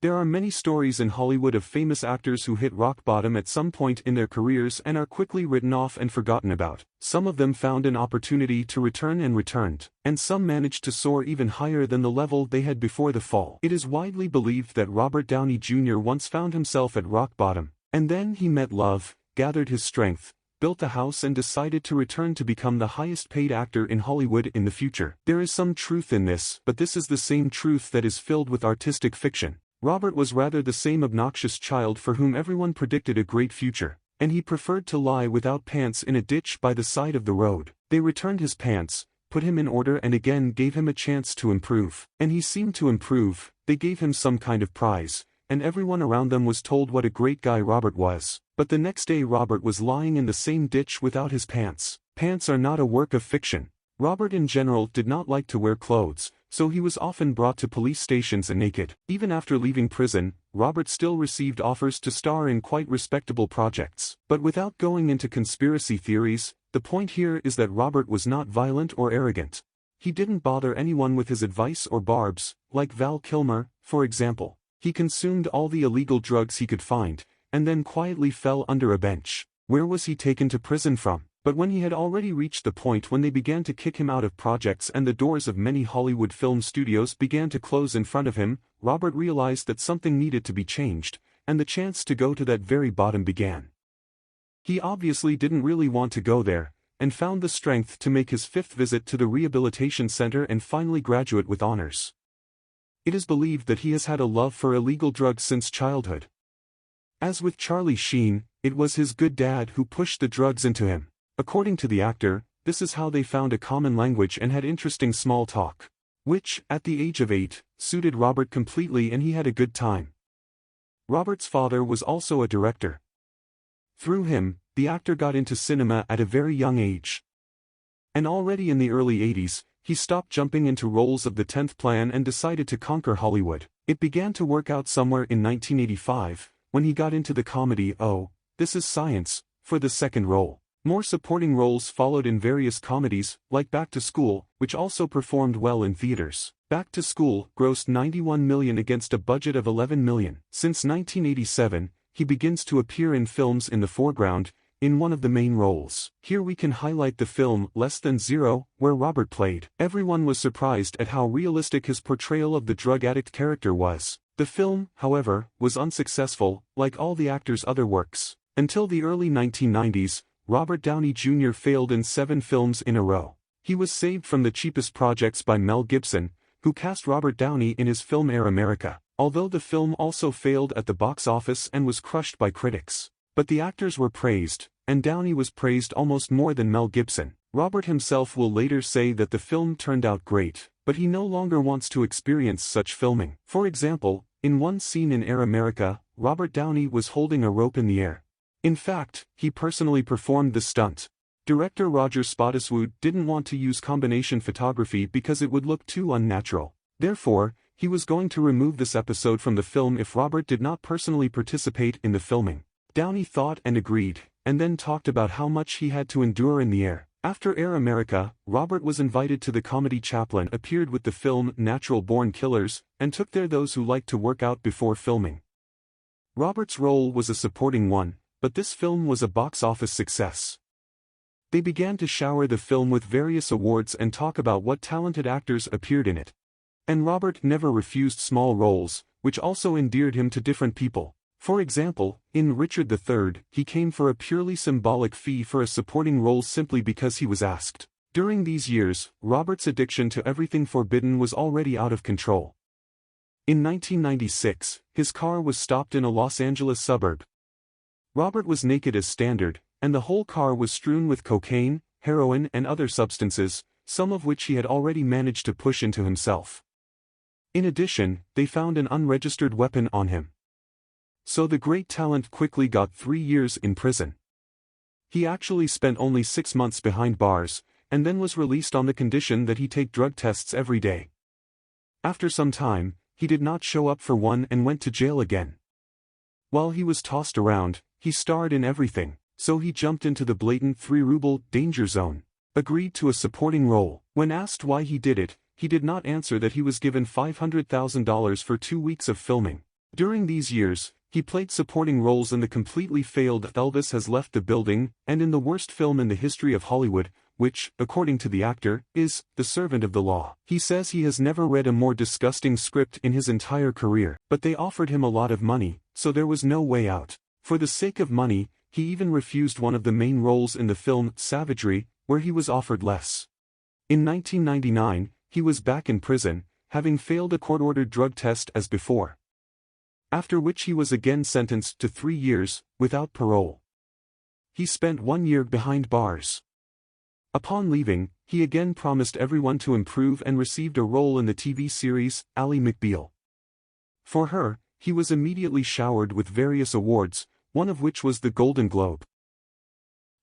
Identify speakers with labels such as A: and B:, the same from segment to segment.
A: There are many stories in Hollywood of famous actors who hit rock bottom at some point in their careers and are quickly written off and forgotten about. Some of them found an opportunity to return and returned, and some managed to soar even higher than the level they had before the fall. It is widely believed that Robert Downey Jr. once found himself at rock bottom, and then he met love, gathered his strength, built a house and decided to return to become the highest paid actor in Hollywood in the future. There is some truth in this, but this is the same truth that is filled with artistic fiction. Robert was rather the same obnoxious child for whom everyone predicted a great future, and he preferred to lie without pants in a ditch by the side of the road. They returned his pants, put him in order and again gave him a chance to improve. And he seemed to improve. They gave him some kind of prize, and everyone around them was told what a great guy Robert was. But the next day Robert was lying in the same ditch without his pants. Pants are not a work of fiction. Robert in general did not like to wear clothes, so he was often brought to police stations and naked. Even after leaving prison, Robert still received offers to star in quite respectable projects. But without going into conspiracy theories, the point here is that Robert was not violent or arrogant. He didn't bother anyone with his advice or barbs, like Val Kilmer, for example. He consumed all the illegal drugs he could find, and then quietly fell under a bench. Where was he taken to prison from? But when he had already reached the point when they began to kick him out of projects and the doors of many Hollywood film studios began to close in front of him, Robert realized that something needed to be changed, and the chance to go to that very bottom began. He obviously didn't really want to go there, and found the strength to make his 5th visit to the rehabilitation center and finally graduate with honors. It is believed that he has had a love for illegal drugs since childhood. As with Charlie Sheen, it was his good dad who pushed the drugs into him. According to the actor, this is how they found a common language and had interesting small talk, which, at the age of 8, suited Robert completely and he had a good time. Robert's father was also a director. Through him, the actor got into cinema at a very young age. And already in the early 80s, he stopped jumping into roles of the 10th Plan and decided to conquer Hollywood. It began to work out somewhere in 1985, when he got into the comedy Oh, This Is Science, for the 2nd role. More supporting roles followed in various comedies, like Back to School, which also performed well in theaters. Back to School grossed $91 million against a budget of $11 million. Since 1987, he begins to appear in films in the foreground, in one of the main roles. Here we can highlight the film Less Than Zero, where Robert played. Everyone was surprised at how realistic his portrayal of the drug addict character was. The film, however, was unsuccessful, like all the actor's other works. Until the early 1990s, Robert Downey Jr. failed in 7 films in a row. He was saved from the cheapest projects by Mel Gibson, who cast Robert Downey in his film Air America, although the film also failed at the box office and was crushed by critics. But the actors were praised, and Downey was praised almost more than Mel Gibson. Robert himself will later say that the film turned out great, but he no longer wants to experience such filming. For example, in one scene in Air America, Robert Downey was holding a rope in the air. In fact, he personally performed the stunt. Director Roger Spottiswoode didn't want to use combination photography because it would look too unnatural. Therefore, he was going to remove this episode from the film if Robert did not personally participate in the filming. Downey thought and agreed, and then talked about how much he had to endure in the air. After Air America, Robert was invited to the comedy Chaplin appeared with the film Natural Born Killers, and took there those who liked to work out before filming. Robert's role was a supporting one, but this film was a box office success. They began to shower the film with various awards and talk about what talented actors appeared in it. And Robert never refused small roles, which also endeared him to different people. For example, in Richard III, he came for a purely symbolic fee for a supporting role simply because he was asked. During these years, Robert's addiction to everything forbidden was already out of control. In 1996, his car was stopped in a Los Angeles suburb. Robert was naked as standard, and the whole car was strewn with cocaine, heroin and other substances, some of which he had already managed to push into himself. In addition, they found an unregistered weapon on him. So the great talent quickly got 3 years in prison. He actually spent only 6 months behind bars, and then was released on the condition that he take drug tests every day. After some time, he did not show up for one and went to jail again. While he was tossed around, he starred in everything, so he jumped into the blatant 3-ruble danger zone, agreed to a supporting role. When asked why he did it, he did not answer that he was given $500,000 for 2 weeks of filming. During these years, he played supporting roles in the completely failed Elvis Has Left the Building and in the worst film in the history of Hollywood, which, according to the actor, is The Servant of the Law. He says he has never read a more disgusting script in his entire career, but they offered him a lot of money, so there was no way out. For the sake of money, he even refused one of the main roles in the film Savagery, where he was offered less. In 1999, he was back in prison, having failed a court-ordered drug test as before. After which he was again sentenced to 3 years, without parole. He spent 1 year behind bars. Upon leaving, he again promised everyone to improve and received a role in the TV series, Ally McBeal. For her, he was immediately showered with various awards, one of which was the Golden Globe.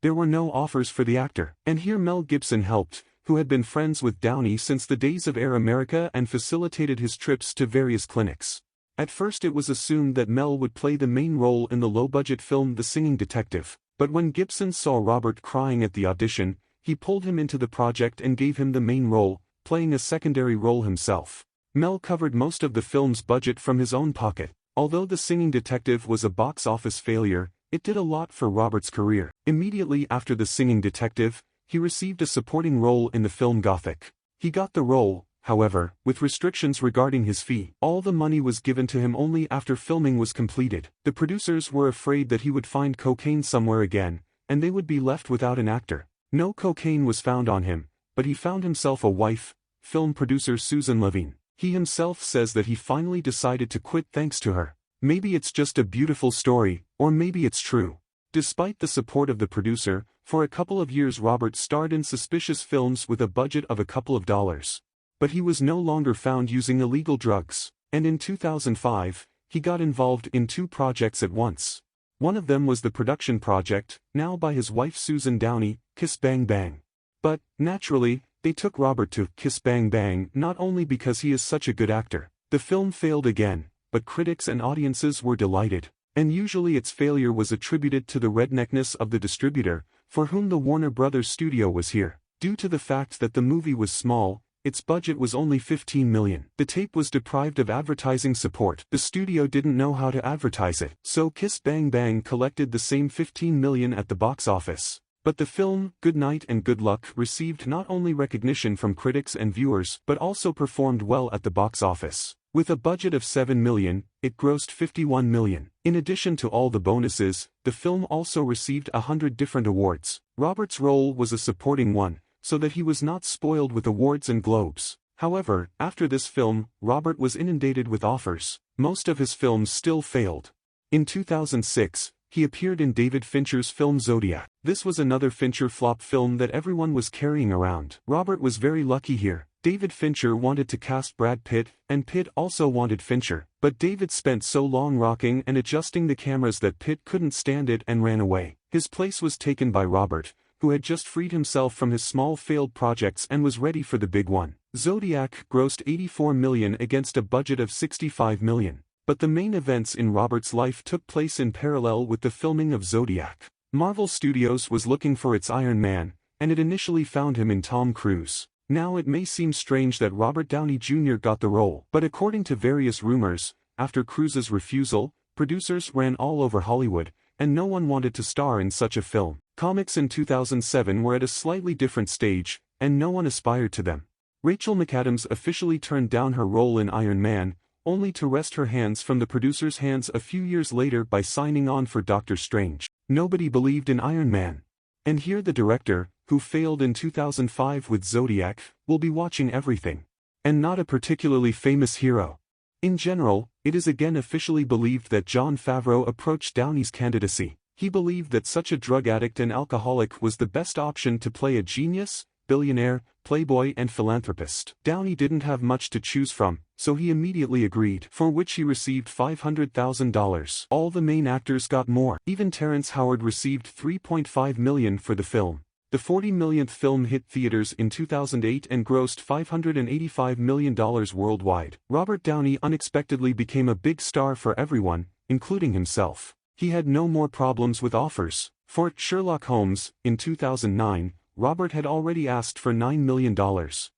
A: There were no offers for the actor, and here Mel Gibson helped, who had been friends with Downey since the days of Air America and facilitated his trips to various clinics. At first it was assumed that Mel would play the main role in the low-budget film The Singing Detective, but when Gibson saw Robert crying at the audition, he pulled him into the project and gave him the main role, playing a secondary role himself. Mel covered most of the film's budget from his own pocket. Although The Singing Detective was a box office failure, it did a lot for Robert's career. Immediately after The Singing Detective, he received a supporting role in the film Gothic. He got the role, however, with restrictions regarding his fee. All the money was given to him only after filming was completed. The producers were afraid that he would find cocaine somewhere again, and they would be left without an actor. No cocaine was found on him, but he found himself a wife, film producer Susan Levine. He himself says that he finally decided to quit thanks to her. Maybe it's just a beautiful story, or maybe it's true. Despite the support of the producer, for a couple of years Robert starred in suspicious films with a budget of a couple of dollars. But he was no longer found using illegal drugs, and in 2005, he got involved in 2 projects at once. One of them was the production project, now by his wife Susan Downey, Kiss Bang Bang. But, naturally, they took Robert to Kiss Bang Bang not only because he is such a good actor. The film failed again, but critics and audiences were delighted, and usually its failure was attributed to the redneckness of the distributor, for whom the Warner Brothers studio was here. Due to the fact that the movie was small, its budget was only $15 million. The tape was deprived of advertising support. The studio didn't know how to advertise it, so Kiss Bang Bang collected the same $15 million at the box office. But the film, Good Night and Good Luck, received not only recognition from critics and viewers but also performed well at the box office. With a budget of $7 million, it grossed $51 million. In addition to all the bonuses, the film also received 100 different awards. Robert's role was a supporting one, so that he was not spoiled with awards and Globes. However, after this film, Robert was inundated with offers. Most of his films still failed. In 2006, he appeared in David Fincher's film Zodiac. This was another Fincher flop film that everyone was carrying around. Robert was very lucky here. David Fincher wanted to cast Brad Pitt, and Pitt also wanted Fincher, but David spent so long rocking and adjusting the cameras that Pitt couldn't stand it and ran away. His place was taken by Robert, who had just freed himself from his small failed projects and was ready for the big one. Zodiac grossed $84 million against a budget of $65 million. But the main events in Robert's life took place in parallel with the filming of Zodiac. Marvel Studios was looking for its Iron Man, and it initially found him in Tom Cruise. Now it may seem strange that Robert Downey Jr. got the role, but according to various rumors, after Cruise's refusal, producers ran all over Hollywood, and no one wanted to star in such a film. Comics in 2007 were at a slightly different stage, and no one aspired to them. Rachel McAdams officially turned down her role in Iron Man, only to wrest her hands from the producer's hands a few years later by signing on for Doctor Strange. Nobody believed in Iron Man. And here the director, who failed in 2005 with Zodiac, will be watching everything. And not a particularly famous hero. In general, it is again officially believed that Jon Favreau approached Downey's candidacy. He believed that such a drug addict and alcoholic was the best option to play a genius, billionaire, playboy and philanthropist. Downey didn't have much to choose from, so he immediately agreed, for which he received $500,000. All the main actors got more. Even Terrence Howard received $3.5 million for the film. The 40 millionth film hit theaters in 2008 and grossed $585 million worldwide. Robert Downey unexpectedly became a big star for everyone, including himself. He had no more problems with offers. For Sherlock Holmes, in 2009, Robert had already asked for $9 million.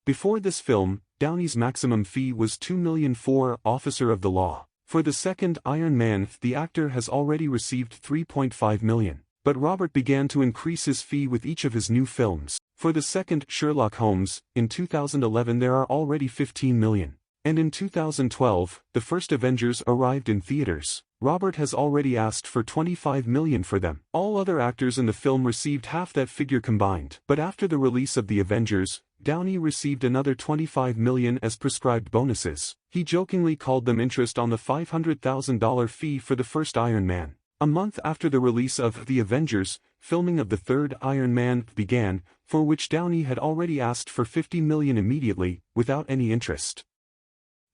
A: Before this film, Downey's maximum fee was $2 million for Officer of the Law. For the second Iron Man, the actor has already received $3.5 million. But Robert began to increase his fee with each of his new films. For the second Sherlock Holmes, in 2011 there are already $15 million. And in 2012, the first Avengers arrived in theaters. Robert has already asked for $25 million for them. All other actors in the film received half that figure combined. But after the release of the Avengers, Downey received another $25 million as prescribed bonuses. He jokingly called them interest on the $500,000 fee for the first Iron Man. A month after the release of The Avengers, filming of the third Iron Man began, for which Downey had already asked for $50 million immediately, without any interest.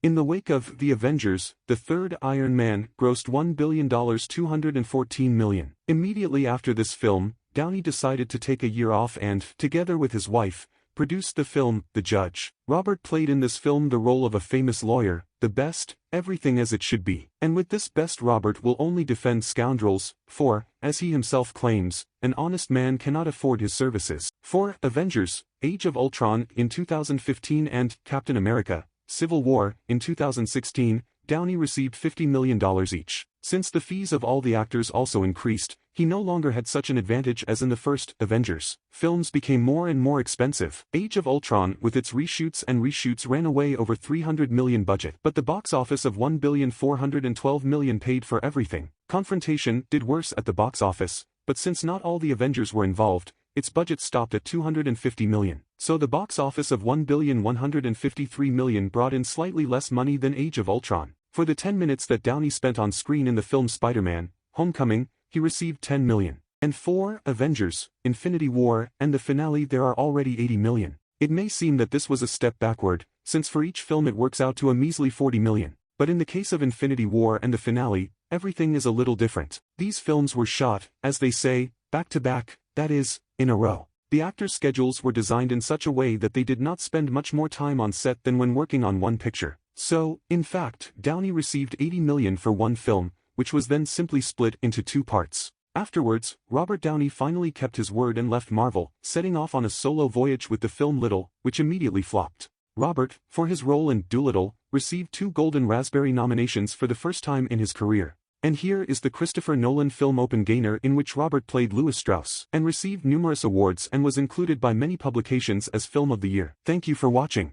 A: In the wake of The Avengers, the third Iron Man grossed $1 billion $214 million. Immediately after this film, Downey decided to take a year off and, together with his wife, produced the film, The Judge. Robert played in this film the role of a famous lawyer, the best, everything as it should be. And with this best Robert will only defend scoundrels, for, as he himself claims, an honest man cannot afford his services. For Avengers, Age of Ultron in 2015 and Captain America, Civil War in 2016, Downey received $50 million each. Since the fees of all the actors also increased, he no longer had such an advantage as in the first Avengers. Films became more and more expensive. Age of Ultron with its reshoots ran away over $300 million budget, but the box office of $1,412 million paid for everything. Confrontation did worse at the box office, but since not all the Avengers were involved, its budget stopped at $250 million. So the box office of $1,153 million brought in slightly less money than Age of Ultron. For the 10 minutes that Downey spent on screen in the film Spider-Man: Homecoming, he received $10 million. And for Avengers, Infinity War, and the finale there are already $80 million. It may seem that this was a step backward, since for each film it works out to a measly $40 million. But in the case of Infinity War and the finale, everything is a little different. These films were shot, as they say, back to back, that is, in a row. The actors' schedules were designed in such a way that they did not spend much more time on set than when working on one picture. So, in fact, Downey received $80 million for one film, which was then simply split into two parts. Afterwards, Robert Downey finally kept his word and left Marvel, setting off on a solo voyage with the film Little, which immediately flopped. Robert, for his role in Doolittle, received 2 Golden Raspberry nominations for the first time in his career. And here is the Christopher Nolan film Oppenheimer, in which Robert played Louis Strauss, and received numerous awards and was included by many publications as Film of the Year. Thank you for watching.